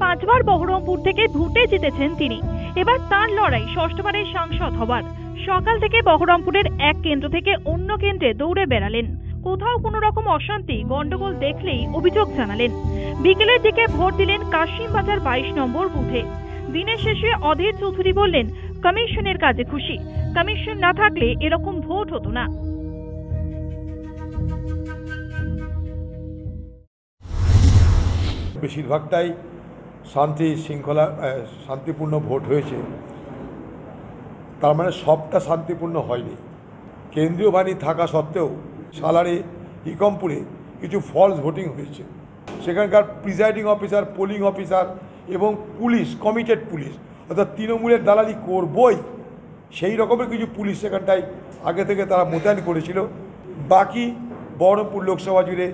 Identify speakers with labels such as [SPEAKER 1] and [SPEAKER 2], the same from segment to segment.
[SPEAKER 1] 5বার বহরমপুর থেকে ভোটে জিতেছেন তিনি। এবার তার লড়াই ষষ্ঠবারের সাংসদ হবার। সকাল থেকে বহরমপুরের এক কেন্দ্র থেকে অন্য কেন্দ্রে দৌড়ে বেড়ালেন। কোথাও কোনো রকম অশান্তি গন্ডগোল দেখলেই অভিযোগ জানালেন। বিকেলের দিকে ভোট দিলেন কাশিমবাজার 22 নম্বর বুথে। দিনের শেষে অধীর চৌধুরী বললেন, কমিশনের কাজে খুশি। কমিশন না থাকলে এরকম ভোট হতো না।
[SPEAKER 2] বেশিরভাগটাই শান্তি শৃঙ্খলা শান্তিপূর্ণ ভোট হয়েছে। তার মানে সবটা শান্তিপূর্ণ হয়নি। কেন্দ্রীয় বাহিনী থাকা সত্ত্বেও সালারে ইকমপুরে কিছু ফলস ভোটিং হয়েছে। সেখানকার প্রিজাইডিং অফিসার, পোলিং অফিসার এবং পুলিশ, কমিটেড পুলিশ, অর্থাৎ তৃণমূলের দালালি করবই সেই রকমের কিছু পুলিশ সেখানটায় আগে থেকে তারা মোতায়েন করেছিল। বাকি বহরমপুর লোকসভা জুড়ে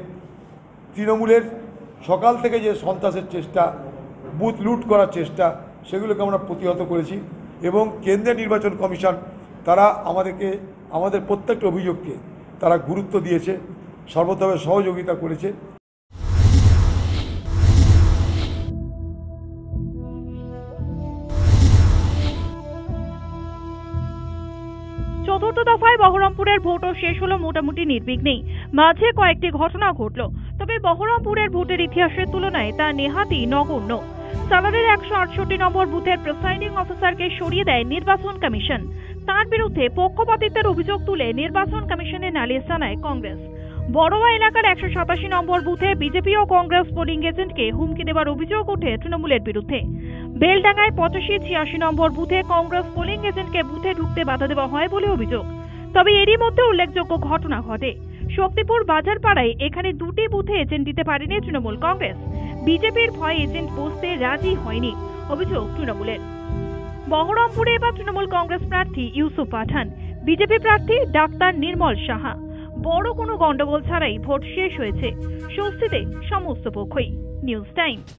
[SPEAKER 2] তৃণমূলের সকাল থেকে যে সন্ত্রাসের চেষ্টা, বুথ লুট করার চেষ্টা, সেগুলোকে আমরা প্রতিহত করেছি এবং কেন্দ্রীয় নির্বাচন কমিশন তারা আমাদের প্রত্যেকটা অভিযোগকে তারা গুরুত্ব দিয়েছে, সর্বতভাবে সহযোগিতা করেছে।
[SPEAKER 1] চতুর্থ দফায় বহরমপুরের ভোটও শেষ হলো মোটামুটি নির্বিঘ্নেই। মাঝে কয়েকটি ঘটনা ঘটল, তবে বহরমপুরের ভোটের ইতিহাসের তুলনায় তা নেহাতই নগণ্য। সালারের 168 নম্বর বুথের প্রিসাইডিং অফিসারকে সরিয়ে দেয় নির্বাচন কমিশন। তার বিরুদ্ধে পক্ষপাতিত্বের অভিযোগ তুলে নির্বাচন কমিশনে নালিশ জানায় কংগ্রেস। বড়োয়া এলাকার 187 নম্বর বুথে বিজেপি ও কংগ্রেস পোলিং এজেন্টকে হুমকি দেওয়ার অভিযোগ ওঠে তৃণমূলের বিরুদ্ধে। বেলডাঙ্গায় 85-86 নম্বর বুথে কংগ্রেস পোলিং এজেন্টকে বুথে ঢুকতে বাধা দেওয়া হয় বলে অভিযোগ। তবে এরই মধ্যে উল্লেখযোগ্য ঘটনা ঘটে। শক্তিপুর বাজারপাড়ায় এখানে 2টি বুথে এজেন্ট দিতে পারেনি তৃণমূল কংগ্রেস। বিজেপির ভয়ে এজেন্ট বসতে রাজি হয়নি, অভিযোগ তৃণমূলের। বহরমপুরে এবার তৃণমূল কংগ্রেস প্রার্থী ইউসুফ পাঠান, বিজেপি প্রার্থী ডাক্তার নির্মল সাহা। বড় কোনো গন্ডগোল ছাড়াই ভোট শেষ হয়েছে। স্বস্তিতে সমস্ত পক্ষই। News time.